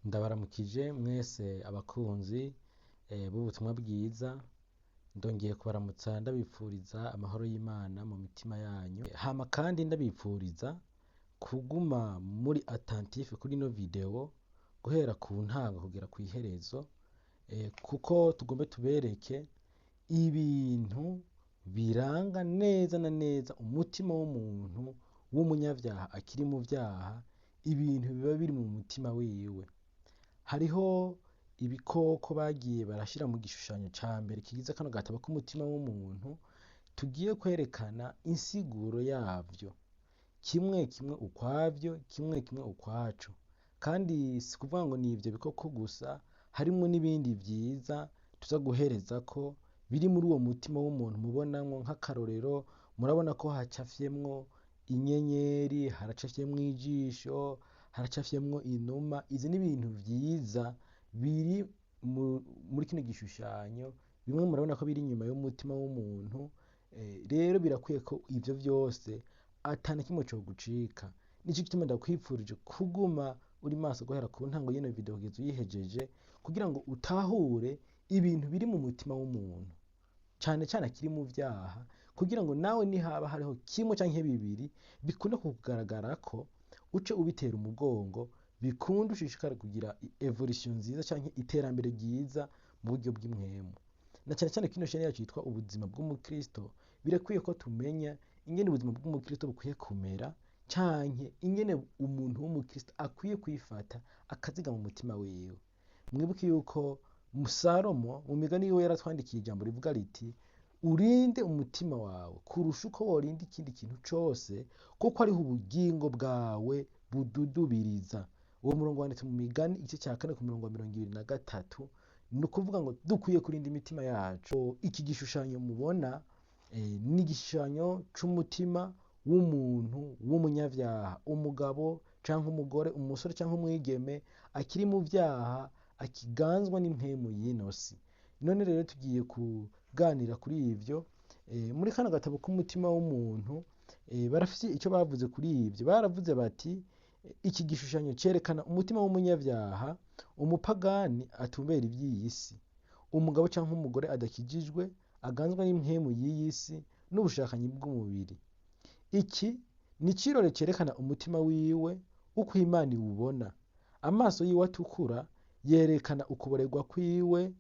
Ndabaramukije mwese abakunzi b'ubutumwa bwiza, ndongeye kubaramutsa ndabipfuriza amahoro y'Imana mu mitima yanyu, hama kandi ndabipfuriza kuguma muri attentif kuri ino video guhera ku ntango kugera kw'iherezo, kuko tugombe tubereke ibintu biranga neza na neza umutima w'umuntu w'umunyavyaha akiri mu vyaha, ibintu biba biri mu mutima wiwe. Hariho ibikoko bagiye barashira mu gishushanyo ca mbere kigize kano gatabo k'umutima w'umuntu, tugiye kwerekana insiguro yavyo, kimwe kimwe ukwavyo, kimwe kimwe ukwaco. Kandi si kuvuga ngo ni ivyo bikoko gusa, harimwo n'ibindi vyiza tuza guherezako biri muri uwo mutima w'umuntu mubonamwo. Nk'akarorero, murabona ko hacafyemwo inyenyeri, haracafyemwo ijisho, haracafyemwo inuma. Izi ni ibintu vyiza biri muri kino gishushanyo, bimwe murabona ko biri inyuma y'umutima w'umuntu. Rero birakwiye ko ivyo vyose atana kimwe cogucika. Nico gituma ndakwipfurije kuguma uri maso guhera ku ntango y'ino video kugeza uyihejeje, kugira ngo utahure ibintu biri mu mutima w'umuntu, cane cane akiri mu vyaha, kugira ngo nawe nihaba hariho kimwe canke bibiri bikunda kukugaragarako, uce ubitera umugongo, bikunde ushishikare kugira evolution nziza canke iterambere ryiza mu buryo bw'impwemu. Na cane cane kino shene yacu yitwa ubuzima bw'umukristo, birakwiye ko tumenya ingene ubuzima bw'umukristo bukwiye kumera, canke ingene umuntu w'umukristo akwiye kwifata akaziga mu mutima wiwe. Mwibuke yuko Salomo mu migani yiwe yaratwandikiye ijambo rivuga riti: urinde umutima wawe kurusha uko worinda ikindi kintu cose, kuko ariho ubugingo bwawe bududubiriza. Uwo murongo wanditse mu migani igice ca 4 ku murongo wa 23. Ni ukuvuga ngo dukwiye kurinda imitima yacu. Iki gishushanyo mubona ni igishushanyo c'umutima w'umuntu w'umunyavyaha, umugabo canke umugore, umusore canke umwigeme akiri mu vyaha, akiganzwa n'impwemu y'ino si. None rero tugiye kuganira kuri ivyo. Muri kano gatabo k'umutima w'umuntu barafise ico bavuze kuri ivyo. Baravuze bati iki gishushanyo cerekana umutima w'umunyavyaha, umupagani atumbera ivy'iyi si, umugabo canke umugore adakijijwe aganzwa n'impwemu y'iyi si n'ubushakanyi bw'umubiri. Iki ni icirore cerekana umutima wiwe uko Imana iwubona. Amaso yiwe atukura yerekana ukuborerwa kwiwe.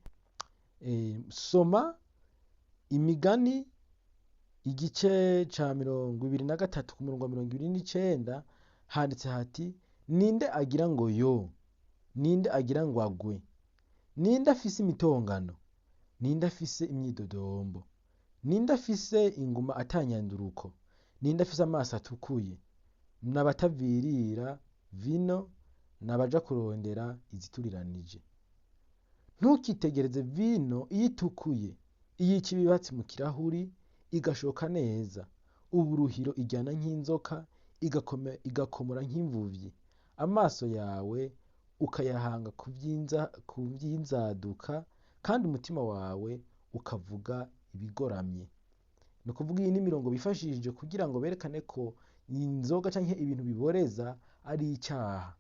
Soma imigani igice ca 23 ku murongo wa 29, handitse hati: ninde agira ngo yo, ninde agira ngo agwe, ninde afise imitongano, ninde afise imyidodombo, ninde afise inguma atanyanduruko, ninde afise amaso atukuye, n'abatavirira vino, n'abaja kurondera izituriranije. Ntukitegereze vino iyo itukuye, iyo ica ibibatsi mu kirahuri igashoka neza, uburuhiro ijyana nk'inzoka, igakomora nk'imvuvyi. Amaso yawe ukayahanga ku vy'inzaduka, kandi umutima wawe ukavuga ibigoramye. Ni ukuvuga iyi ni imirongo bifashishije kugira ngo berekane ko inzoga canke ibintu biboreza ari icaha.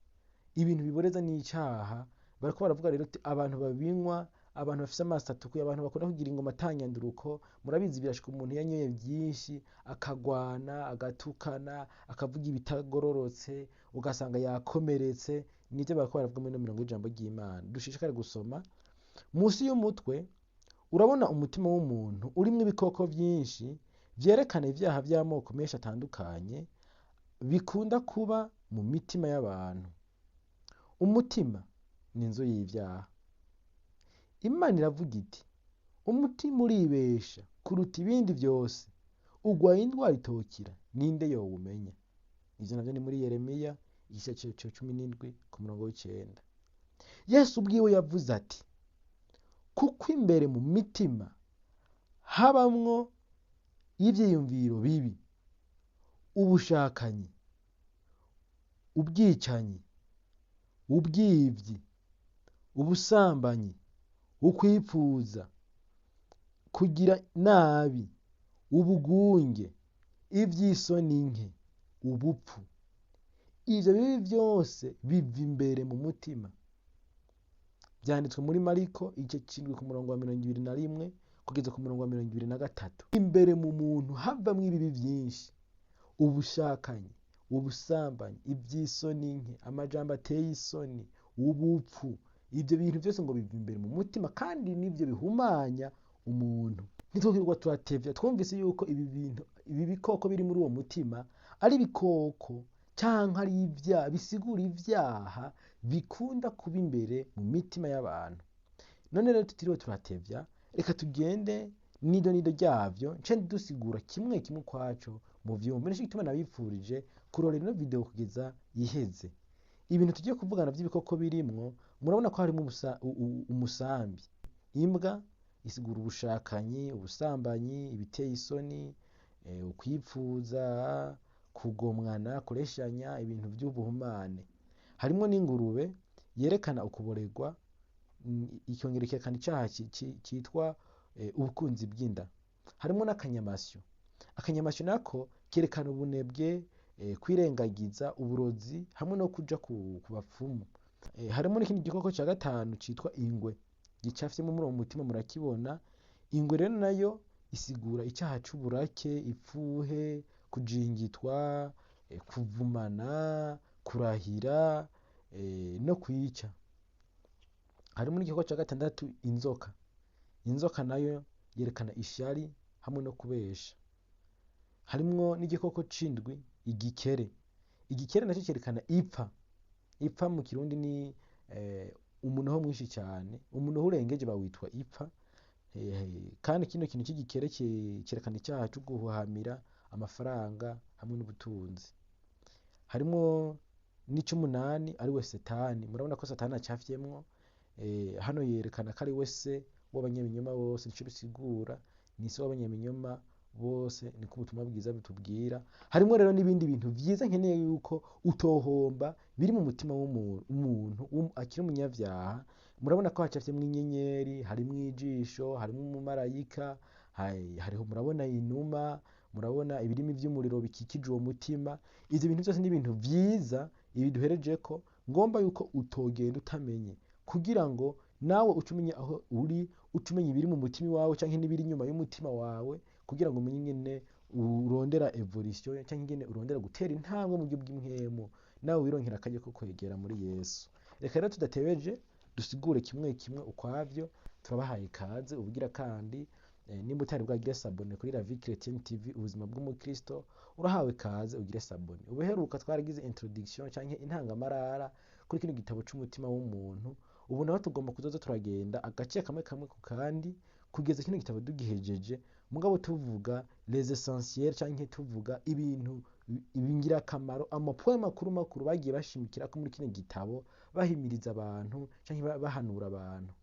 Ibintu biboreza ni icaha. Bariko baravuga rero abantu babinywa, abantu bafise amaso atukuye, abantu bakunda kugira ingoma atanyanduruko. Murabizi birashika umuntu yanyoye vyinshi akagwana, agatukana, akavuga ibitagororotse, ugasanga yakomeretse. Nivyo bariko baravuga muri ino mirongo y'ijambo ry'Imana. Dushishikare gusoma. Musi y'umutwe urabona umutima w'umuntu urimwo ibikoko vyinshi vyerekana ivyaha vy'amoko menshi atandukanye bikunda kuba mu mitima y'abantu. Umutima ni inzu y'ivyaha. Imana iravuga iti: umutima uribesha kuruta ibindi vyose, ugwaye indwara itokira, ninde yowumenya? Ivyo navyo ni muri Yeremiya igice ca 17 ku murongo w'9. Yesu ubwiwe yavuze ati: kuko imbere mu mitima habamwo ivyiyumviro bibi, ubushakanyi, ubwicanyi, ubwivyi, ubusambanyi, ukwipfuza, kugira nabi, ubugunge, ivy'isoni nke, ubupfu. Ivyo bibi vyose biva imbere mu mutima. byanditswe muri Mariko igice c'indwi ku murongo wa 21 kugeza ku murongo wa 23. Imbere mu muntu havamwo ibibi vyinshi: ubushakanyi, ubusambanyi, ivy'isoni nke, amajambo ateye isoni, ubupfu. Ivyo bintu vyose ngo biva imbere mu mutima, kandi nivyo bihumanya umuntu. Ntitwokwirwa turatevya, twumvise yuko ibi bikoko biri muri uwo mutima ari ibikoko canke ari ivyaha, bisigura ivyaha bikunda kuba imbere mu mitima y'abantu. None rero tutiriwe turatevya, reka tugende nido ryavyo, nce dusigura kimwe kimwe ukwaco mu vyumva. Nico gituma nabipfurije kurorera ino video kugeza iheze. Ibintu tugiye kuvugana vy'ibikoko birimwo, murabona ko harimo umusambi. Imbwa isigura ubushakanyi, ubusambanyi, ibiteye isoni, ukwipfuza, kugomwana, kureshanya, ibintu vy'ubuhumane. Harimwo n'ingurube yerekana ukuborerwa, ikongera ikerekana icaha citwa ubukunzi bw'inda. Harimwo n'akanyamasyo. Akanyamasyo nako kerekana ubunebwe, kwirengagiza, uburozi, hamwe no kuja ku bapfumu. Harimo n'ikindi gikoko ca gatanu citwa ingwe, gicafyemo muri uwo mutima murakibona. Ingwe rero nayo isigura icaha c'uburake, ipfuhe, kujingitwa, kuvumana, kurahira, no kwica. Harimo n'igikoko ca gatandatu inzoka. Inzoka nayo yerekana ishari hamwe no kubesha. Harimwo n'igikoko c'indwi igikere. Igikere naco cerekana ipfa. Ipfa mu Kirundi ni umunoho mwinshi cane. Umunoho urengeje bawitwa ipfa. Kandi kino kintu c'igikere cerekana icaha co guhahamira amafaranga hamwe n'ubutunzi. Harimwo n'ic'umunani ariwe Satani. Murabona ko Satani acafyemwo. Hano yerekana ko ari we se w'abanyabinyoma bose. Nico bisigura, ni se w'abanyabinyoma bose, niko ubutumwa bwiza butubwira. Harimwo rero n'ibindi bintu vyiza nkeneye yuko utohomba biri mu mutima w'umuntu akiri umunyavyaha. Murabona ko hacafyemwo inyenyeri, harimwo ijisho, harimwo umumarayika, hariho murabona inuma, murabona ibirimi vy'umuriro bikikije uwo mutima. Ivyo bintu vyose ni ibintu vyiza ibi duherejeko ngomba yuko utogenda utamenye, kugira ngo nawe uce umenya aho uri, uce umenya ibiri mu mutima wawe canke n'ibiri inyuma y'umutima wawe, kugira ngo umenye ingene urondera evolution canke ingene urondera gutera intambwe mu buryo bw'impwemu, nawe wironkera akaryo ko kwegera muri Yesu. Reka rero tudatebeje dusigure kimwe kimwe ukwavyo. Turabahaye ikaze ubugira kandi, nimba utari bwagire sabone kuri La Vie Chrétienne TV, ubuzima bw'umukristo, urahawe ikaze ugire sabone. Ubuheruka twaragize introduction canke intangamarara kuri kino gitabo c'umutima w'umuntu. Ubu naho tugomba kuzoza turagenda agace kamwe kamwe ku kandi kugeza kino gitabo dugihejeje, mugabo tuvuga les essentiels canke tuvuga ibintu ibingirakamaro, amapoint makuru makuru bagiye bashimikirako muri kino gitabo, bahimiriza abantu canke bahanura abantu.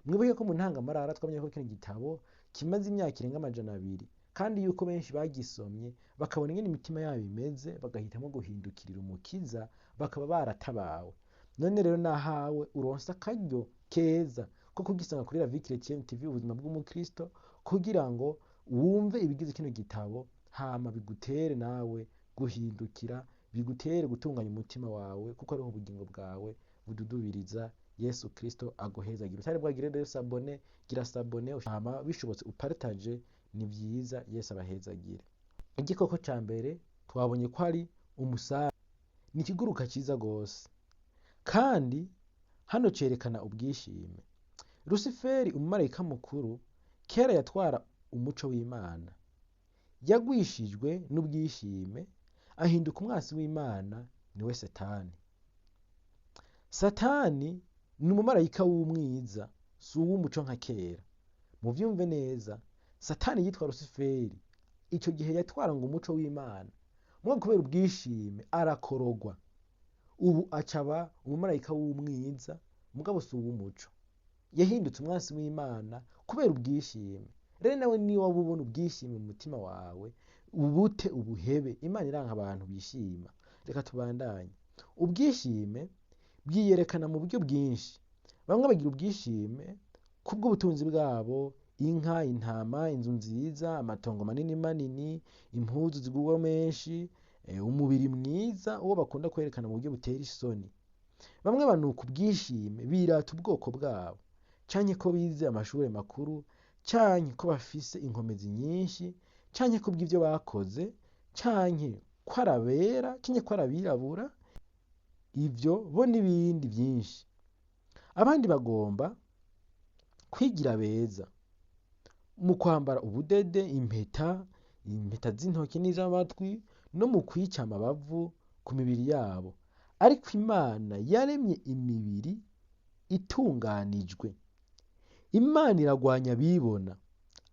Mwibuke ko mu ntangamarara twamenye ko kino gitabo kimaze imyaka irenga 200, kandi yuko benshi bagisomye bakabona ingene imitima yabo imeze, bagahitamo guhindukirira umukiza, bakaba baratabawe. None rero nahawe uronse akaryo keza ko kugisanga kuri La Vie Chrétienne TV, ubuzima bw'umukristo, kugira ngo wumve ibigize kino gitabo, hama bigutere nawe guhindukira, bigutere gutunganya umutima wawe, kuko ariho ubugingo bwawe bududubiriza. Yesu Kristo aguhezagire. Utari bwagire rero sabone, gira sabone, hama bishobotse upartage, ni vyiza. Yesu abahezagire. Igikoko ca mbere twabonye ko ari umusambi. Ni ikiguruka ciza gose, kandi hano cerekana ubwishime. Lusiferi, umumarayika mukuru, kera yatwara umuco w'Imana, yagwishijwe n'ubwishime ahinduka umwasi w'Imana, niwe Satani. Satani ni umumarayika w'umwiza, si uw'umuco nka kera. Muvyumve neza, Satani yitwa Lusiferi ico gihe yatwara ngo umuco w'Imana, mugabo kubera ubwishime arakorogwa. Ubu acaba umumarayika w'umwiza, mugabo si uw'umuco. Yahindutse umwasi w'Imana kubera ubwishime. Rero nawe niba ubona ubwishime mu mutima wawe, ubute ubuhebe. Imana iranka abantu bishima. Reka tubandanye. Ubwishime bwiyerekana mu buryo bwinshi. Bamwe bagira ubwishime kubw'ubutunzi bwabo, inka, intama, inzu nziza, amatongo manini manini, impuzu zigurwa menshi, umubiri mwiza, uwo bakunda kwerekana mu buryo butera isoni. bamwe banuka ubwishime birata ubwoko bwabo, canke ko bize amashure makuru, canke ko bafise inkomezi nyinshi, canke ko bw'ivyo bakoze, canke ko ari abera, canke ko ari abirabura, ivyo bo n'ibindi vyinshi. Abandi bagomba kwigira beza mu kwambara ubudede, impeta z'intoki n'iz'amatwi, no mu kwica amabavu ku mibiri yabo. Ariko Imana yaremye imibiri itunganijwe. Imana iragwanya abibona,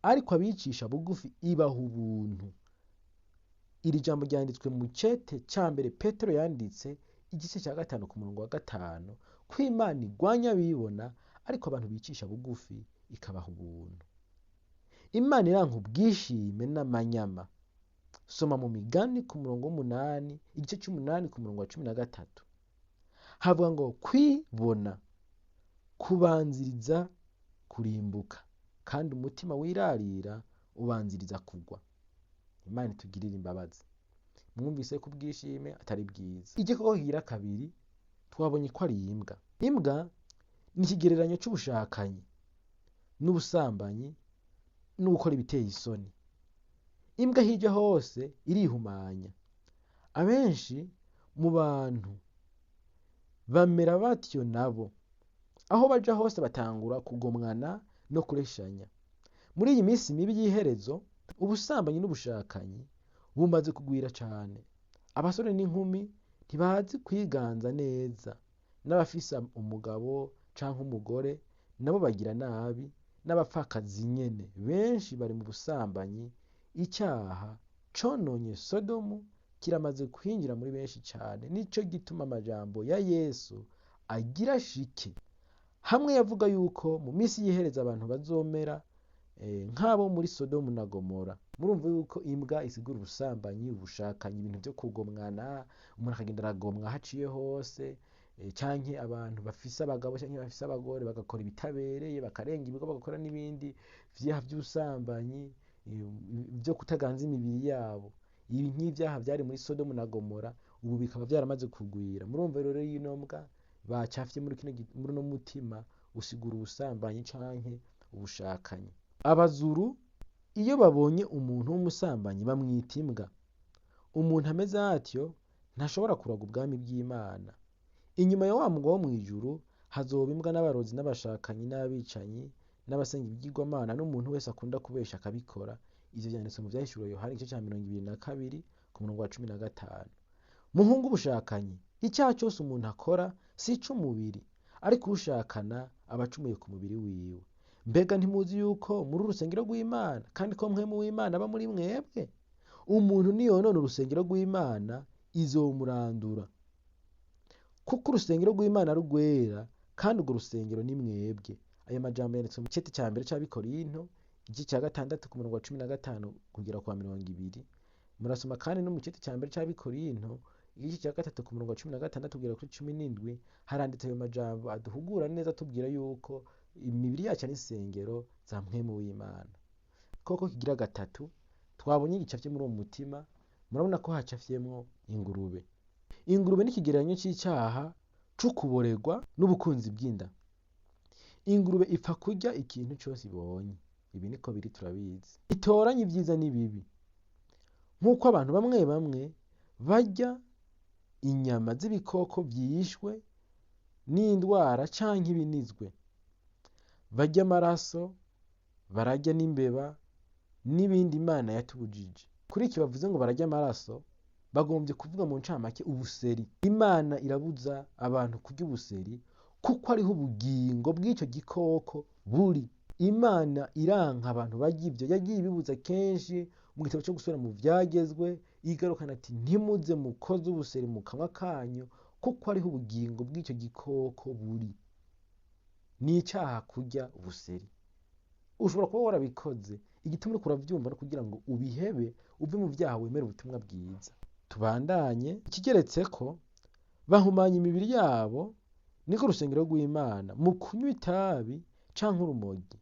ariko abicisha bugufi ibaha ubuntu. Iri jambo ryanditswe mu cete ca mbere Petero yanditse igice ca 5 ku murongo wa 5, ko Imana igwanya abibona, ariko abantu bicisha bugufi ikabaha ubuntu. Imana iranka ubwishime n'amanyama. Soma mu Migani ku murongo w'8, igice c'8 ku murongo wa 13. Havuga ngo kwibona kubanziriza kurimbuka, kandi umutima wirarira ubanziriza kugwa. Imana itugirire imbabazi. Mwumvise ko ubwishime atari bwiza. Igikoko kigira kabiri twabonye ko ari imbwa. Imbwa ni ikigereranyo c'ubushakanyi n'ubusambanyi no gukora ibiteye isoni. Imbwa hirya hose irihumanya. Abenshi mu bantu bamera batyo nabo. Aho baja hose batangura kugomwana no kureshanya. Muri iyi minsi mibi y'iherezo, ubusambanyi n'ubushakanyi bumaze kugwira cane. Abasore n'inkumi ntibazi kwiganza neza. N'abafise umugabo canke umugore nabo bagira nabi, n'abapfakazi nyene benshi bari mu busambanyi. Icyaha cononye Sodomu kiramaze kwinjira muri benshi cane. Nico gituma amajambo ya Yesu agira shike hamwe yavuga yuko mu minsi y'ihereza abantu bazomera nk'abo muri Sodomu na Gomora. Murumva yuko imbwa isigura ubusambanyi, ubushakanyi, ibintu vyo kugomwana, umuntu akagenda aragomwa haciye hose, canke abantu bafise abagabo canke bafise abagore bagakora ibitabereye, bakarenga ibigo, bagakora n'ibindi vyaha vy'ubusambanyi, vyo kutaganza imibiri yabo. Ibi nk'ivyaha vyari muri Sodomu na Gomora, ubu bikaba vyaramaze kugwira. Murumva rero ino mbwa bacafye muri uno mutima usigura ubusambanyi canke ubushakanyi. Abazuru iyo babonye umuntu w'umusambanyi bamwita imbwa. Umuntu ameze atyo ntashobora kuraga ubwami bw'Imana. Inyuma ya wa mugwa wo mw'ijuru hazoba imbwa n'abarozi n'abashakanyi n'abicanyi n'abasenga ibigirwamana n'umuntu wese akunda kubesha akabikora. Ivyo vyanditswe mu vyahishuriwe Yohana igice ca 22 ku murongo wa 15. Muhungu ubushakanyi. Icyaha cyose umuntu akora si ic'umubiri, ariko ushakana aba acumuye ku mubiri wiwe. Mbega ntimuzi yuko muri urusengero rw'Imana, kandi ko mpwemu w'Imana aba muri mwebwe? Umuntu niyonona urusengero rw'Imana izomurandura. Kuko urusengero rw'Imana rugwera, kandi urwo rusengero ni mwebwe. Aya majambo yanditswe mu cete ca mbere c'Abikorinto igice ca 6 ku murongo wa 15 kugera kwa 20. Murasoma kandi no mu cete ca mbere c'Abikorinto igice ca 3 ku murongo wa 16 kugera kuri 17. Haranditse ayo majambo aduhugura neza tubwira yuko imibiri yacu ari insengero za mpwemu w'Imana. Koko kigira gatatu twabonye gicafye muri uwo mutima. Murabona ko hacafyemwo ingurube. Ingurube ni ikigereranyo c'icyaha c'ukuboregwa n'ubukunzi bw'inda. Ingurube ipfa kurya ikintu cose ibonye. Ibi niko biri turabizi. Itoranya ibyiza n'ibibi. Nk'uko abantu bamwe bamwe barya inyama z'ibikoko vyishwe n'indwara canke ibinizwe. Barya amaraso, bararya n'imbeba n'ibindi Imana yatubujije. Kuri iki bavuze ngo bararya amaraso, bagombye kuvuga mu ncamake ubuseri. Imana irabuza abantu kurya ubuseri kuko ariho ubugingo bw'ico gikoko buri. Imana iranka abantu barya ivyo. Yagiye ibibuza kenshi mu gitabo cyo gusubira mu vyagezwe, igarukana ati ntimuze mukoze ubuseri mu kanwa kanyu kuko ariho ubugingo bw'ico gikoko buri. Ni icaha kurya ubuseri. Ushobora kuba warabikoze, igituma uriko uravyumva no kugira ngo ubihebe uve mu vyaha wemere ubutumwa bwiza. Tubandanye. Ikigeretseko bahumanya imibiri yabo, niko urusengero rw'Imana, mu kunywa itabi canke urumogi.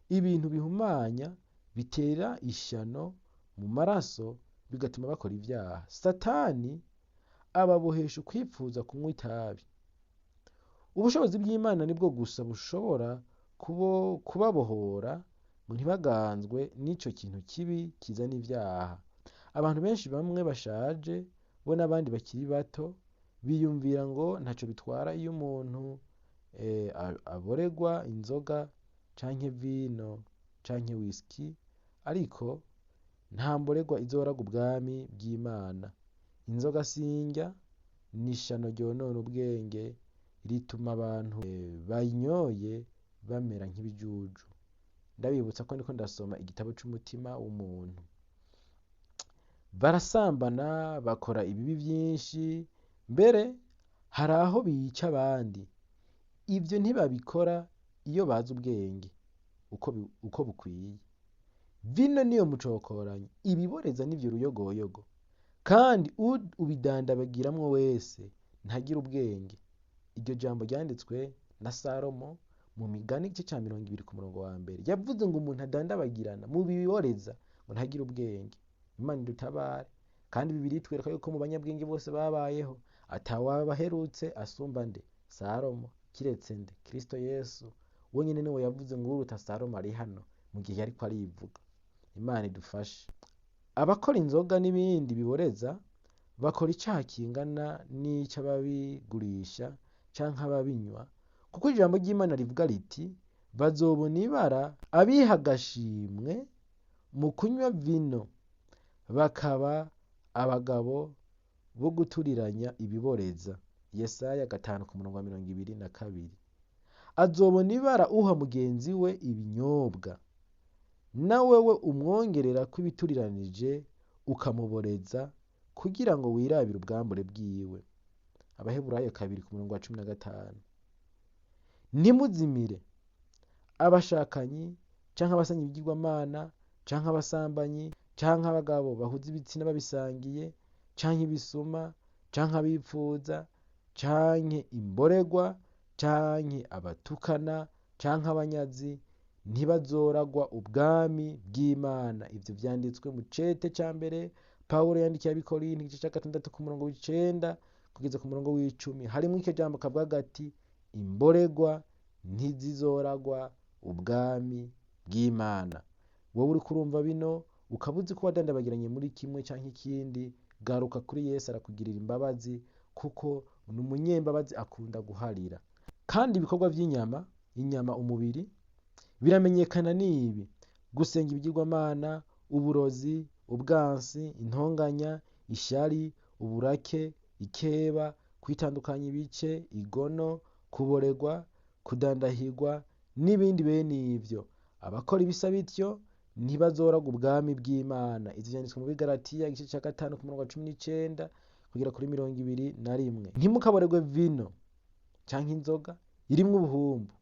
Ibintu bihumanya bitera ishano mu maraso bigatuma bakora ivyaha. Satani ababohesha ukwipfuza kunywa itabi. ubushobozi bw'Imana nibwo gusa bushobora kubabohora ngo ntibaganzwe n'ico kintu kibi kizana ivyaha. Abantu benshi bamwe bashaje bo n'abandi bakiri bato biyumvira ngo ntaco bitwara iyo umuntu aboregwa inzoga canke vino canke whisky, ariko nta mborerwa izoraga ubwami bw'Imana. Inzoga sindya n'ishano ryonona ubwenge, rituma abantu bayinyoye bamera nk'ibijuju. Ndabibutsa ko ndiko ndasoma igitabo c'umutima w'umuntu. Barasambana, bakora ibibi vyinshi, mbere hari aho bica abandi. Ivyo ntibabikora iyo bazi ubwenge uko bukwiye. Vino niyo mucokoranyi, ibiboreza n'ivyo ruyogoyogo, kandi ubidandabagiramwo wese ntagira ubwenge. Iryo jambo ryanditswe na Salomo mu Migani igice ca 20 ku murongo wa mbere. Yavuze ngo umuntu adandabagirana mu biboreza ngo ntagira ubwenge. Imana idutabare. Kandi Bibiliya itwereka yuko mu banyabwenge bose babayeho atawabaherutse asumba nde? Salomo. Kiretse nde? Kristo Yesu. We nyene niwe yavuze ngo uruta Salomo ari hano mu gihe yariko arivuga. Imana idufashe. Abakora inzoga n'ibindi biboreza bakora icaha kingana n'ic'ababigurisha canke ababinywa, kuko ijambo ry'Imana rivuga riti bazobona ibara abiha agashimwe mu kunywa vino, bakaba abagabo bo guturiranya ibiboreza. Yesaya 5 ku murongo wa 22. Azobona ibara uha mugenzi we ibinyobwa, na wewe umwongerera ko ibituriranije ukamuboreza, kugira ngo wirabire ubwambure bwiwe. Abaheburayo 2 ku murongo wa 15. Ntimuzimire. Abashakanyi canke abasanyi ibigirwamana canke abasambanyi canke abagabo bahuza ibitsina babisangiye canke ibisuma canke abipfuza canke imborerwa canke abatukana canke abanyazi ntibazoragwa ubwami bw'Imana. Ivyo vyanditswe mu cete ca mbere Pawulo yandikiye abikorinto igice ca 6 ku murongo w'9 kugeza ku murongo w'10. Harimwo iryo jambo kavuga gati imborerwa ntizizoragwa ubwami bw'Imana. Wowe uriko urumva bino ukaba uzi ko wadandabagiranye muri kimwe canke ikindi, garuka kuri Yesu arakugirira imbabazi, kuko ni umunyembabazi, akunda guharira. Kandi ibikorwa vy'inyama, umubiri, biramenyekana n'ibi: gusenga ibigirwamana, uburozi, ubwansi, intonganya, ishari, uburake, ikeba, kwitandukanya ibice, igono, kuborerwa, kudandahirwa n'ibindi bene ivyo. Abakora ibisa bityo ntibazoragwa ubwami bw'Imana. Ivyo vyanditswe mu Bigalatiya igice ca 5 ku murongo wa 19 kugera kuri 21. Ntimukaboregwe vino canke inzoga irimwo ubuhumbu,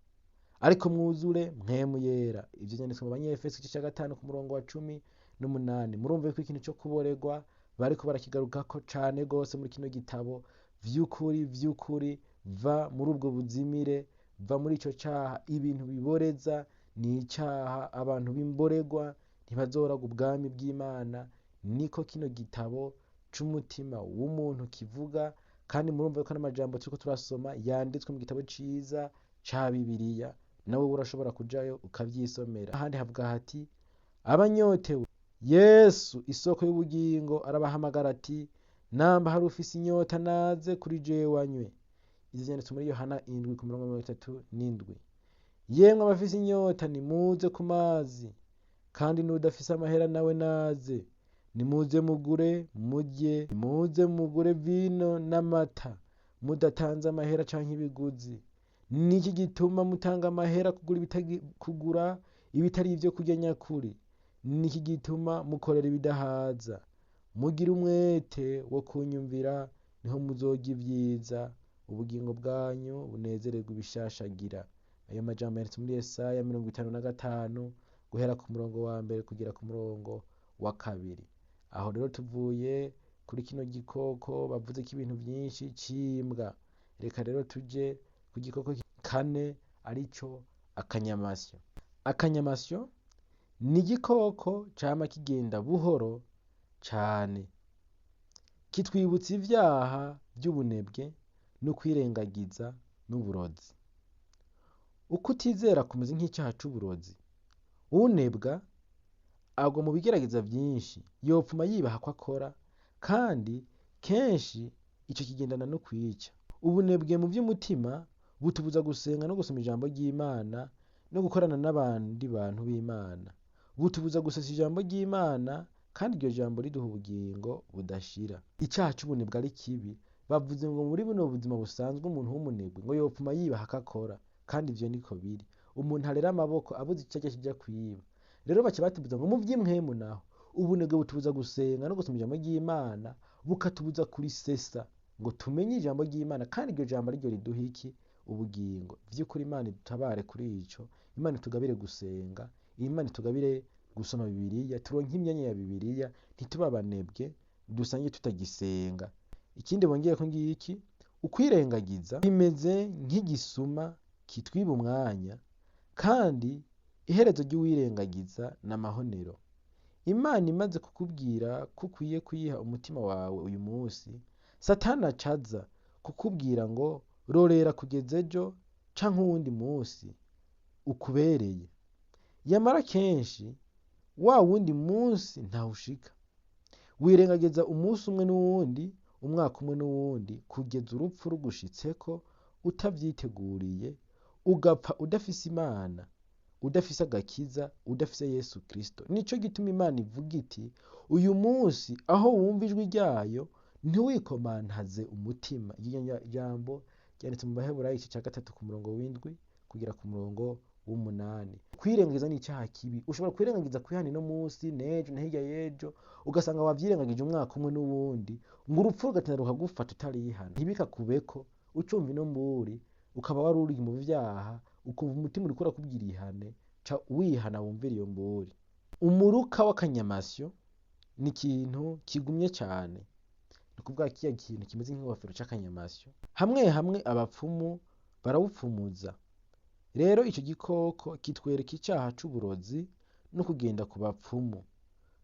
ariko mwuzure mpwemu yera. Ivyo vyanditswe mu Banyefeso igice ca 5 ku murongo wa 18. Murumva yuko ikintu co kuboregwa bariko barakigarukako cane gose muri kino gitabo. Vy'ukuri va muri ubwo buzimire, va muri ico caha. Ibintu biboreza ni icaha. Abantu b'imborerwa ntibazoragwa ubwami bw'Imana. Niko kino gitabo c'umutima w'umuntu kivuga. Kandi murumva yuko n'amajambo turiko turasoma yanditswe mu gitabo ciza ca Bibiliya. Nawe urashobora kujayo ukavyisomera. Ahandi havuga hati abanyotewe, Yesu isoko y'ubugingo arabahamagara ati namba hari ufise inyota naze kuri jewe anywe. Ivyo vyanditswe muri Yohana 7 ku murongo wa 37. Yemwe abafise inyota nimuze ku mazi, kandi n'udafise amahera nawe naze. Nimuze mugure murye, nimuze mugure vino n'amata, mudatanze amahera canke ibiguzi. Niki gituma mutanga amahera kugura ibitari ivyo kurya nyakuri? Niki gituma mukorera ibidahaza? Mugire umwete wo kunyumvira, niho muzoga ivyiza, ubugingo bwanyu bunezererwe ibishashagira. Ayo majambo yanditse muri Yesaya 55 guhera ku murongo wa 1 kugera ku murongo wa 2. Aho rero tuvuye kuri kino gikoko bavuze ko ibintu vyinshi cimbwa. Reka rero tuje ku gikoko kane, arico akanyamasyo. Akanyamasyo ni igikoko cama kigenda buhoro cane, kitwibutsa ivyaha vy'ubunebwe no kwirengagiza n'uburozi. Uko utizera kumeze nk'icyaha c'uburozi. Unebwa agwa mu bigerageza vyinshi, yopfuma yibaha ko akora, kandi kenshi ico kigendana no kwica. Ubunebwe mu vy'umutima butubuza gusenga no gusoma ijambo ry'Imana no gukorana n'abandi bantu b'Imana. Butubuza gusesa ijambo ry'Imana, kandi iryo jambo riduha ubugingo budashira. Icaha c'ubunebwe ari kibi, bavuze ngo muri buno buzima busanzwe umuntu w'umunebwe ngo yopfuma yibaha ko akora, kandi ivyo niko biri. Umuntu arera amaboko abuze ico arya kija kwiba. Rero baca batubuza ngo mu vy'impwemu naho, ubunebwe butubuza gusenga no gusoma ijambo ry'Imana, bukatubuza kurisesa ngo tumenye ijambo ry'Imana, kandi iryo jambo ariryo riduha iki? Ubugingo. Vy'ukuri Imana idutabare kuri ico. Imana itugabire gusenga, Imana itugabire gusoma Bibiliya, turonke imyanya ya Bibiliya, ntitube abanebwe dusange tutagisenga. Ikindi bongeyeko ngiki, ukwirengagiza bimeze nk'igisuma kitwiba umwanya, kandi iherezo ry'uwirengagiza n'amahonero. Imana imaze kukubwira ko ukwiye kuyiha umutima wawe uyu munsi, Satani acaza kukubwira ngo rorera kugeza ejo canke uwundi munsi ukubereye. Yamara kenshi wa wundi munsi ntawushika. Wirengagiza umunsi umwe n'uwundi, umwaka umwe n'uwundi, kugeza urupfu rugushitseko utavyiteguriye, ugapfa udafise Imana, udafise agakiza, udafise Yesu Kristo. Nico gituma Imana ivuga iti, uyu munsi aho wumva ijwi ryayo ntiwikomantaze umutima. Iryo jambo ryanditse mu Baheburayo igice ca 3 ku murongo w'indwi kugera ku murongo w'umunani. Kwirengagiza ni icyaha kibi. Ushobora kwirengagiza kwihana no munsi n'ejo na hirya y'ejo, ugasanga wavyirengagije umwaka umwe n'uwundi, ngo urupfu rugatinda rukagufata utarihana. Ntibikakubeko ucumva ino mburi, ukaba wari uri mu vyaha, ukumva umutima uriko urakubwira ihane, ca wihana wumvira iyo mburi. Umuruka w'akanyamasyo ni ikintu kigumye cane. Ni ukuvuga kiya kintu kimeze nk'ingofero c'akanyamasyo. Hamwe hamwe abapfumu barawupfumuza. Rero ico gikoko kitwereka icaha c'uburozi no kugenda ku bapfumu.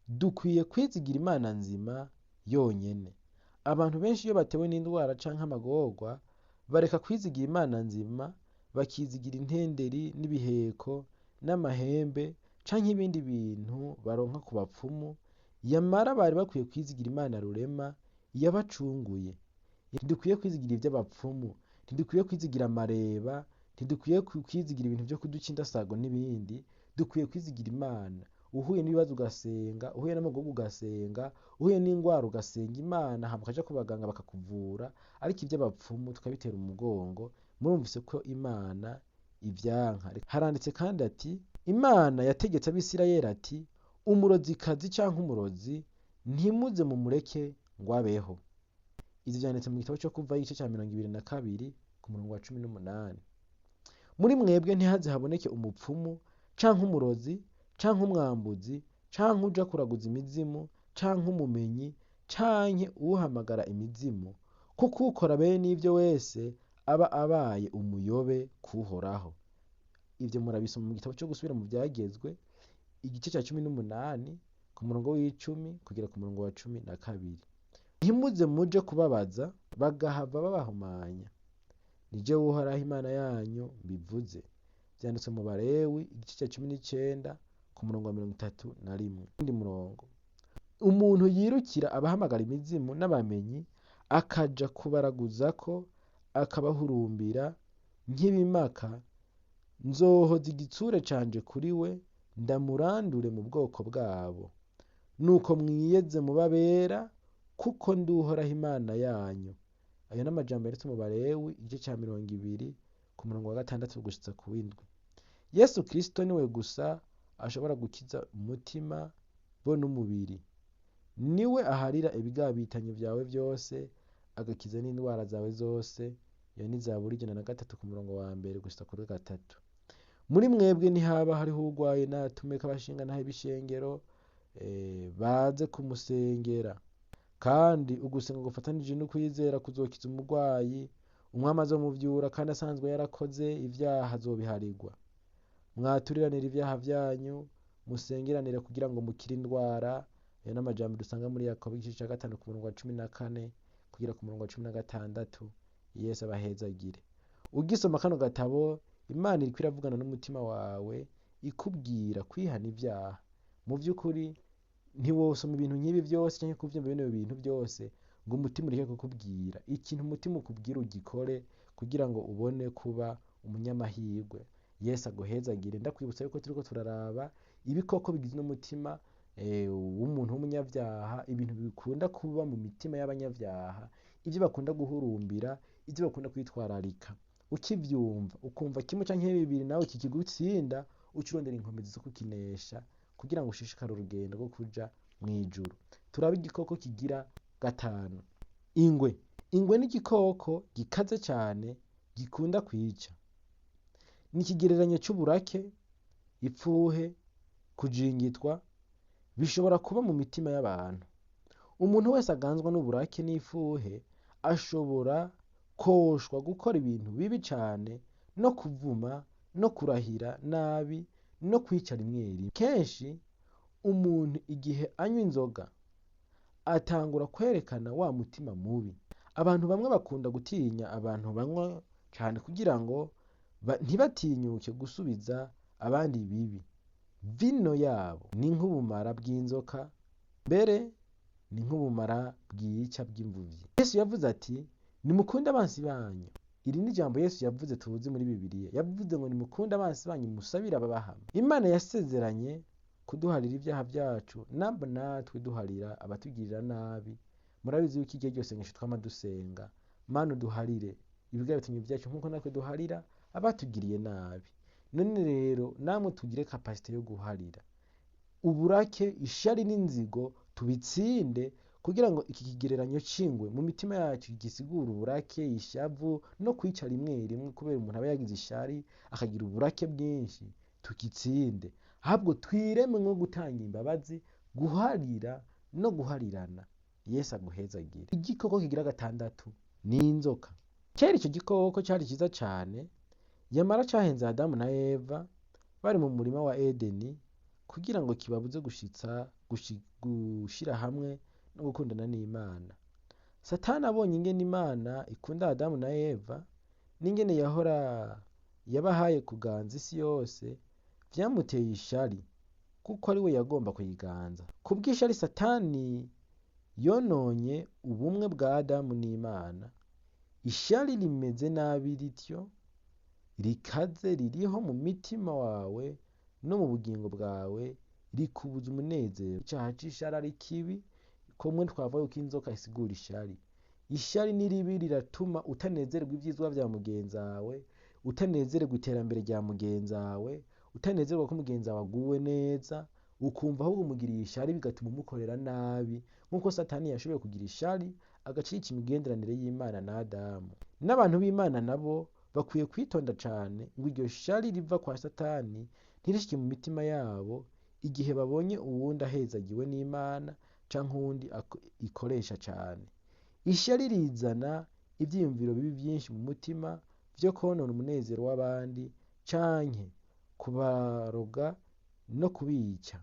Dukwiye kwizigira Imana nzima yonyene. Abantu benshi iyo batewe n'indwara canke amagorwa, bareka kwizigira Imana nzima, bakizigira intenderi n'ibiheko n'amahembe canke ibindi bintu baronka ku bapfumu, yamara bari bakwiye kwizigira Imana rurema yabacunguye. Ntidukwiye kwizigira ivy'abapfumu, ntidukwiye kwizigira amareba, ntidukwiye kwizigira ibintu vyo kuduca indasago n'ibindi. Dukwiye kwizigira Imana. Uhuye n'ibibazo ugasenga, uhuye n'amagorwa ugasenga, uhuye n'ingwara ugasenga Imana, hama ukaja ku baganga bakakuvura. Ariko ivy'abapfumu tukabitera umugongo, murumvise ko Imana ivyanka. Haranditse kandi ati, Imana yategetse Abisirayeli ati, umurozikazi canke umurozi ntimuze mumureke ngo abeho. Ivyo vyanditse mu gitabo co Kuva igice ca 22 ku murongo wa 18. Muri mwebwe ntihaze haboneke umupfumu canke umurozi canke umwambuzi canke uja kuraguza imizimu canke umumenyi canke uhamagara imizimu, kuko ukora bene ivyo wese aba abaye umuyobe kuhoraho. Ivyo murabisoma mu gitabo co Gusubira mu Vyagezwe igice ca 18 ku murongo w'10 kugera ku murongo wa 12. Ntimuze muje kubabaza bagahava babahumanya. Ni jewe Uhoraho Imana yanyu mbivuze. Vyanditswe mu Balewi igice ca 19 ku murongo wa 31. Undi murongo, umuntu yirukira abahamagara imizimu n'abamenyi, akaja kubaraguzako, akabahurumbira nk'ibimaka, nzohoza igitsure canje kuri we, ndamurandure mu bwoko bwabo. Nuko mwiyeze mubabera, kuko ndi Uhoraho Imana yanyu. Ayo n'amajambo yanditse mu Balewi igice ca 20 ku murongo wa 6 gushitsa ku w'indwi. Yesu Kristo niwe gusa ashobora gukiza umutima bo n'umubiri. Niwe aharira ibigabitanyo vyawe vyose, agakiza n'indwara zawe zose. Iyo ni Zaburi 103 ku murongo wa 1 gushitsa kuri 3. Muri mwebwe ntihaba hariho urwaye natumeko abashinganahe b'ishengero baze kumusengera. Kandi ugusenga gufatanije no kwizera kuzokiza umurwayi. Umwami azomuvyura, kandi asanzwe yarakoze ivyaha azobiharirwa. Mwaturiranire ivyaha vyanyu, musengeranire kugira ngo mukire indwara. Ayo n'amajambo dusanga muri Yakobo igice ca 5 ku murongo wa 14 kugira ku murongo wa 16. Yesu abahezagire. ugisoma kano gatabo Imana iriko iravugana n'umutima wawe ikubwira kwihana ivyaha. Mu vy'ukuri ntiwosoma ibintu nk'ibi vyose canke kuvyumva bino bintu vyose ngo umutima ureke kukubwira. Ikintu umutima ukubwira ugikore kugira ngo ubone kuba umunyamahirwe. Yesu aguhezagire. Ndakwibutsa yuko turiko turaraba ibikoko bigize n'umutima w'umuntu w'umunyavyaha, ibintu bikunda kuba mu mitima y'abanyavyaha, ivyo bakunda guhurumbira, ivyo bakunda kwitwararika. Ukivyumva ukumva kimwe canke bibiri nawe kikigutsinda, uca urondera inkomezi zo kukinesha kugira ngo ushishikare urugendo rwo kuja mw'ijuru. Turabe igikoko kigira gatanu. Ingwe. Ingwe ni igikoko gikaze cane gikunda kwica. Ni ikigereranyo c'uburake, ipfuhe, kujingitwa, bishobora kuba mu mitima y'abantu. Umuntu wese aganzwa n'uburake n'ipfuhe ashobora koshwa gukora ibintu bibi cane, no kuvuma, no kurahira nabi, no kwica rimwe rimwe. Kenshi umuntu igihe anywa inzoga atangura kwerekana wa mutima mubi. Abantu bamwe bakunda gutinya abantu banywa cane kugira ngo ntibatinyuke gusubiza abandi bibi. Vino yabo ni nk'ubumara bw'inzoka, mbere ni nk'ubumara bwica bw'imvuvyi. Yesu yavuze ati nimukunde abansi banyu. Iri ni ijambo Yesu yavuze tuzi muri Bibiliya. Yavuze ngo nimukunde abansi banyu musabire ababahama. Imana yasezeranye kuduharira ivyaha vyacu, namba natwe duharira abatugirira nabi. Murabizi yuko igihe ryose ngisho twama dusenga, Mana uduharire ibigabitanyo vyacu nkuko natwe duharira abatugiriye nabi. None rero namwe tugire kapasite yo guharira. Uburake, ishari n'inzigo tubitsinde kugira ngo iki kigereranyo c'ingwe mu mitima yacu gisigura uburake, ishavu no kwica rimwe rimwe kubera umuntu aba yagize ishari akagira uburake bwinshi, tukitsinde. Ahubwo twiremwo gutanga imbabazi, guharira no guharirana. Yesu aguhezagire. Igikoko kigira gatandatu ni inzoka. Kera ico gikoko cari ciza cane, yamara cahenze Adamu na Eva bari mu murima wa Edeni kugira ngo kibabuze gushira hamwe no gukundana n'Imana. Satani abonye ingene Imana ikunda Adamu na Eva n'ingene yahora yabahaye kuganza isi yose, vyamuteye ishari kuko ari we yagomba kuyiganza. Kubw'ishari Satani yononye ubumwe bwa Adamu n'Imana. Ishari rimeze nabi rityo, rikaze, ririho mu mitima wawe no mu bugingo bwawe, rikubuza umunezero. Icaha c'ishari ari kibi, kumwe twavuga yuko inzoka isigura ishari. Ishari ni ribi, riratuma utanezererwa ivyizwa vya mugenzi wawe, utanezererwa iterambere rya mugenzi wawe, utanezererwa ko mugenzi wawe aguwe neza, ukumva ahubwo umugiriye ishari bigatuma umukorera nabi, nkuko Satani yashoboye kugira ishari agacica imigenderanire y'Imana na Adamu. N'abantu b'Imana nabo bakwiye kwitonda cane ngo iryo shari riva kwa Satani ntirishike mu mitima yabo igihe babonye uwundi ahezagiwe n'Imana canke uwundi ikoresha cane. Ishari rizana ivyiyumviro bibi vyinshi mu mutima vyo konona umunezero w'abandi canke kubaroga no kubica.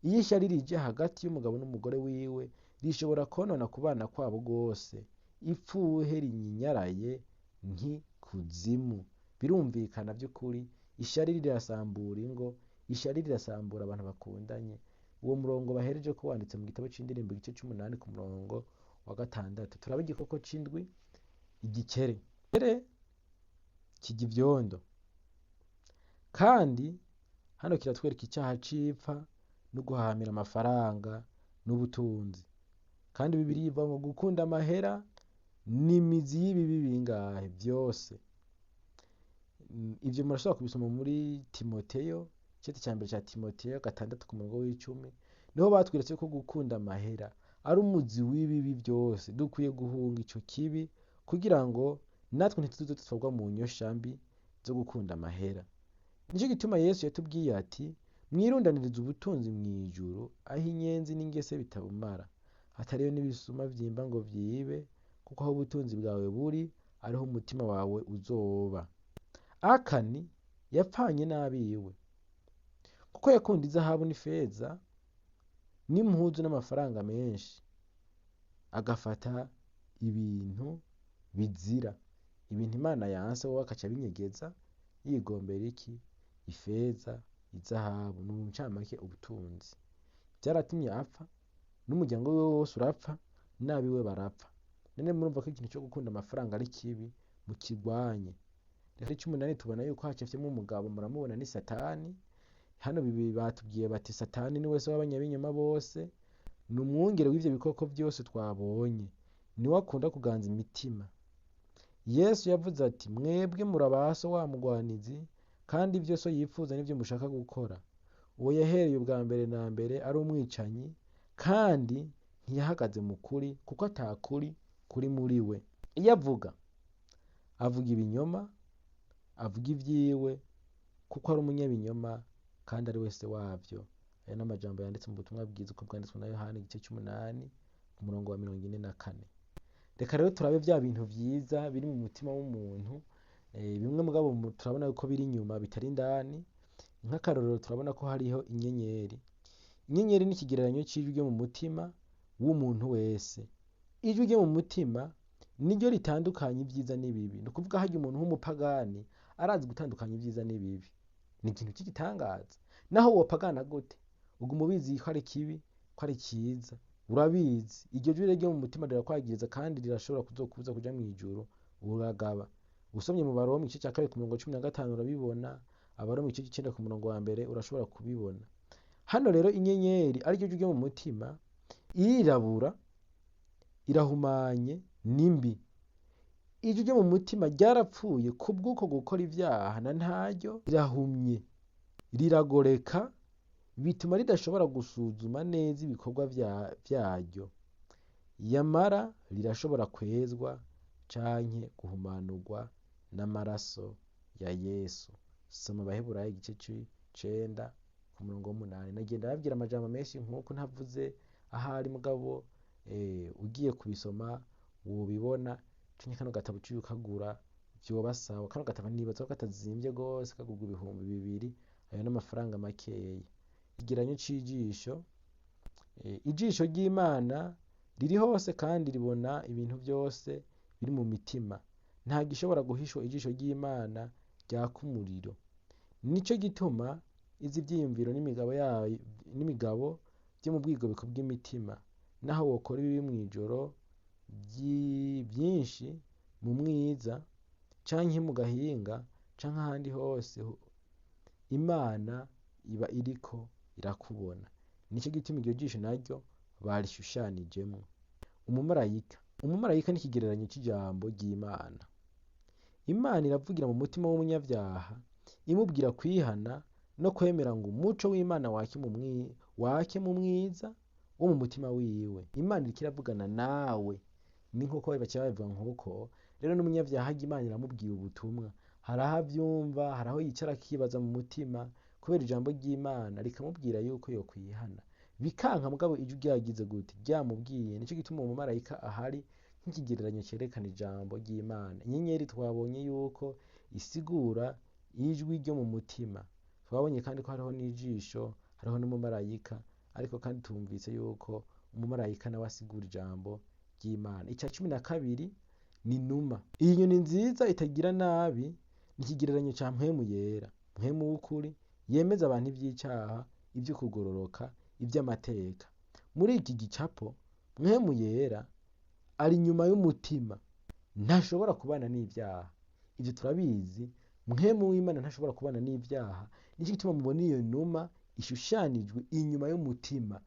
Iyo ishari rije hagati y'umugabo n'umugore wiwe, rishobora konona kubana kwabo rwose. Ipfuhe rinyinyaraye nk'ikuzimu. Birumvikana vy'ukuri, ishari rirasambura ingo, ishari rirasambura abantu bakundanye. Uwo murongo bahereje ko wanditse mu gitabo c'indirimbo igice c'8 ku murongo wa 6. Turaba igikoko c'indwi, igikere. Igikere kirya ivyondo, kandi hano kiratwereka icaha c'ipfa no guhahamira amafaranga n'ubutunzi. Kandi Bibiliya ivuga ngo gukunda amahera n'imizi y'ibibi bingahe vyose. Ivyo murashobora kubisoma muri Timoteyo, icete ca mbere ca Timoteyo 6 ku murongo w'10. Niho batweretse ko gukunda amahera ari umuzi w'ibibi vyose. Dukwiye guhunga ico kibi kugira ngo natwe ntituze dutwarwa mu nyosha mbi zo gukunda amahera. Nico gituma Yesu yatubwiye ati mwirundanirize ubutunzi mw'ijuru, aho inyenzi n'ingese bitabumara, hatariyo n'ibisuma vyimba ngo vyibe, kuko aho ubutunzi bwawe buri ariho umutima wawe uzoba. Akani yapfanye n'abiwe kuko yakunda izahabu n'ifeza n'impuzu n'amafaranga menshi, agafata ibintu bizira. ibintu Imana yanse wowe akaca abinyegeza yigombera iki? Ifeza, izahabu, mu ncamake ubutunzi. Vyaratumye apfa, n'umuryango wiwe wose urapfa, n'abiwe barapfa. None murumva ko ikintu co gukunda amafaranga ari kibi, mukigwanye. Rero ic'8 tubona yuko hacafyemwo umugabo, muramubona ni Satani. Hano batubwiye bati Satani ni wese w'abanyabinyoma bose, ni umwungere w'ivyo bikoko vyose twabonye, niwe akunda kuganza imitima. Yesu yavuze ati mwebwe muraba so wa mugwanizi, kandi ivyo so yifuza nivyo mushaka gukora. Uwo yahereye ubwa mbere na mbere ari umwicanyi, kandi ntiyahagaze mu kuri, kuko ata kuri kuri muri we. Iyo avuga ibinyoma, avuga ivyiwe, kuko ari umunyabinyoma kandi ari wese wavyo. Aya n'amajambo yanditse mu butumwa bwiza uko bwanditswe na Yohana igice 8 ku murongo wa 44. Reka rero turabe vya bintu vyiza biri mu mutima w'umuntu, bimwe mugabo turabona yuko biri inyuma bitari indani. Nk'akarorero turabona ko hariho inyenyeri. Inyenyeri ni ikigereranyo c'ijwi ryo mu mutima w'umuntu wese. Ijwi ryo mu mutima niryo ritandukanya ivyiza n'ibibi. Ni ukuvuga harya umuntu w'umupagani arazi gutandukanya ivyiza n'ibibi. Ni ikintu c'igitangaza. Naho wopagana gute, uguma ubizi ko ari kibi, ko ari ciza, urabizi. Iryo jwi ryo mu mutima rirakwagiriza kandi rirashobora kuzokubuza kuja mw'ijuru, uragaba. Usomye mu Baroma igice ca 2 ku murongo 15 urabibona, Abaroma igice c'9 ku murongo wa 1 urashobora kubibona. Hano rero inyenyeri ari ryo jwi ryo mu mutima, irirabura, irahumanye, nimbi. Ijwi ryo mu mutima ryarapfuye kubw'uko gukora ivyaha na ntaryo, rirahumye, riragoreka, bituma ridashobora gusuzuma neza ibikorwa vyaryo. Yamara rirashobora kwezwa canke guhumanurwa n'amaraso ya Yesu. Soma Abaheburayo igice c'9 ku murongo w'8. Nagenda babwira amajambo menshi nk'uko ntavuze ahari mugabo ugiye kubisoma wobibona. Canke kano gatabo ciwe ukagura vyoba sawa. Kano gatabo nibaza ko katazimvye gose, kagurwa ibihumbi 2. Ayo n'amafaranga makeyi. Ikigereranyo c'ijisho. Ijisho ry'Imana riri hose kandi ribona ibintu vyose biri mu mitima. Nta gishobora guhishwa ijisho ry'Imana ryaka umuriro. Nico gituma izi vyiyumviro n'imigabo vyo mu bwigobeko bw'imitima. Naho wokora ibibi mw'ijoro vyinshi, mu mwiza, canke mu gahinga, canke ahandi hose, Imana iba iriko irakubona. Nico gituma iryo jisho naryo barishushanijemwo. Umumarayika ni ikigereranyo c'ijambo ry'Imana. Imana iravugira mu mutima w'umunyavyaha, imubwira kwihana no kwemera ngo umuco w'Imana wake mu mwiza wo mu mutima wiwe. Imana iriko iravugana nawe. Ni nk'uko baca babivuga nk'uko rero n'umunyavyaha Imana iramubwira ubutumwa. Hari aho avyumva, hari aho yicara akibaza mu mutima, kubera ijambo ry'Imana rikamubwira yuko yokwihana. Bikanka mugabo ijwi ryagize gute? Ryamubwiye. Nico gituma umumarayika ahari nk'ikigereranyo cerekana ijambo ry'Imana. Inyenyeri twabonye yuko isigura ijwi ryo mu mutima. Twabonye kandi ko hariho n'ijisho, hariho n'umumarayika, ariko kandi tumvise yuko umumarayika nawe asigura ijambo ry'Imana. Ica 12 ni inuma. Iyi nyoni nziza itagira nabi ni ikigereranyo ca mpwemu yera, mpwemu w'ukuri yemeza abantu ivy'icaha, ivyo kugororoka, ivy'amateka. Muri iki gicapo mpwemu yera ari inyuma y'umutima, ntashobora kubana n'ivyaha. Ivyo turabizi, mpwemu w'Imana ntashobora kubana n'ivyaha. Nico gituma mubona iyo numa ishushanijwe inyuma y'umutima,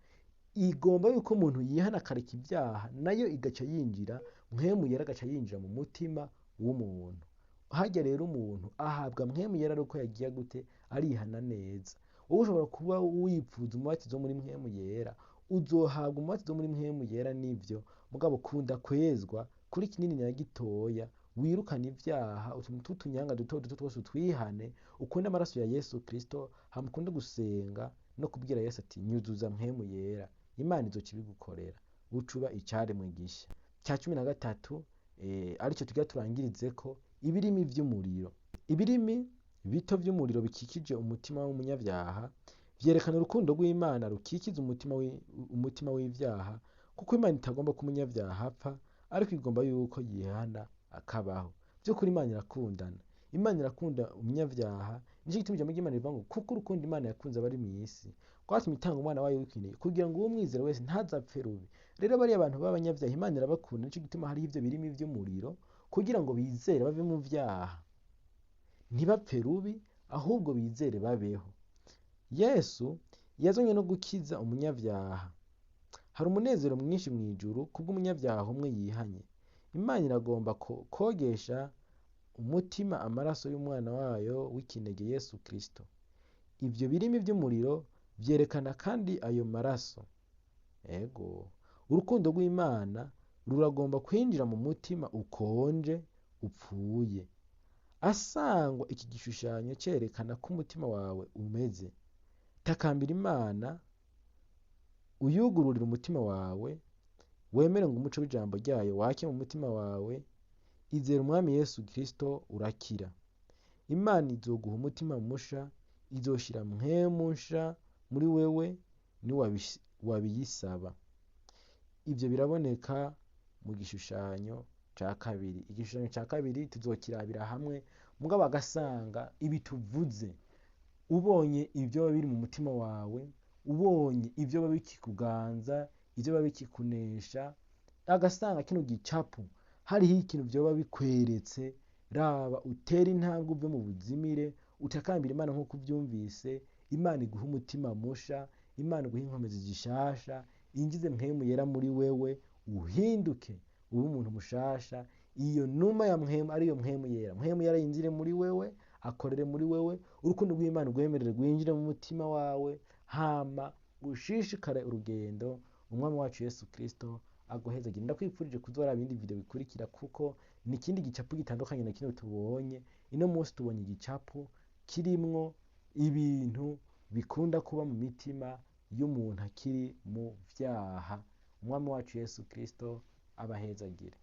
igomba yuko umuntu yihana akareka ivyaha, nayo igaca yinjira, mpwemu yera agaca yinjira mu mutima w'umuntu. Harya rero umuntu ahabwa mpwemu yera ari uko yagiye gute? Arihana neza. Wowe ushobora kuba wipfuza umubatizo muri mpwemu yera, uzohabwa umubatizo muri mpwemu yera n'ivyo, mugabo kunda kwezwa kuri kinini na gitoya, wirukana ivyaha, utuntu tw'utunyanga duto duto twose utwihane, ukunde amaraso ya Yesu Kristo, hama ukunde gusenga no kubwira Yesu ati nyuzuza mpwemu yera. Imana izoca ibigukorera, ucuba icaremwe gisha. Ca 13 arico tugira turangirizeko, ibirimi vy'umuriro. Ibirimi bito vy'umuriro bikikije umutima w'umunyavyaha vyerekana urukundo rw'Imana rukikiza umutima w'ivyaha, kuko Imana itagomba ko umunyavyaha apfa, ariko igomba yuko yihana akabaho. by'ukuri Imana irakundana. Imana irakunda umunyabyaha, nicyo gituma ijambo ry'Imana rivuga ngo kuko urukundo Imana yakunze abari mu isi rwatumye itanga umwana wayo w'ikinege kugira ngo uwo mwizera wese ntazapfe rubi. Rero bariya abantu b'abanyabyaha Imana irabakunda, nicyo gituma hariho ivyo birimi vy'umuriro kugira ngo bizere bave mu vyaha, ntibapfe rubi ahubwo bizere babeho. Yesu yazanywe no gukiza umunyabyaha. Hari umunezero mwinshi mw'ijuru kubw'umunyabyaha umwe yihanye. Imana iragomba kogesha umutima amaraso y'umwana wayo w'ikinege Yesu Kristo. Ivyo birimi vy'umuriro vyerekana kandi ayo maraso. Ego, urukundo rw'Imana ruragomba kwinjira mu mutima ukonje upfuye. Asangwa iki gishushanyo cerekana ko umutima wawe umeze. Takambira Imana, uyugururire umutima wawe, wemere ngo umuco w'ijambo ryayo wake mu mutima wawe, izera umwami Yesu Kristo urakira. Imana izoguha umutima musha, izoshira mpwemu nsha muri wewe niwabiyisaba. Ivyo biraboneka mu gishushanyo ca kabiri. Igishushanyo ca kabiri tuzokirabira hamwe, mugabo agasanga ibi tuvuze, ubonye ivyo biri mu mutima wawe, ubonye ivyo bikikuganza, ivyo bikikunesha, agasanga kino gicapu hariho ikintu vyoba bikweretse, raba utere intambwe uve mu buzimire, utakambira Imana nk'uko uvyumvise. Imana iguha umutima musha, Imana iguha inkomezi zishasha, injize mpwemu yera muri wewe, uhinduke ube umuntu mushasha. Iyo numa ya mpwemu ariyo mpwemu yera, mpwemu yera yinjire muri wewe, akorere muri wewe, urukundo rw'Imana rwemerere rwinjire mu mutima wawe, hama ushishikare urugendo umwami wacu Yesu Kristo aguhezagire. Ndakwifurije kuzora ibindi video bikurikira, kuko ni ikindi gicapu gitandukanye na kino tubonye. Ino munsi tubonye igicapu kirimwo ibintu bikunda kuba mu mitima y'umuntu akiri mu vyaha. Umwami wacu Yesu Kristo abahezagire.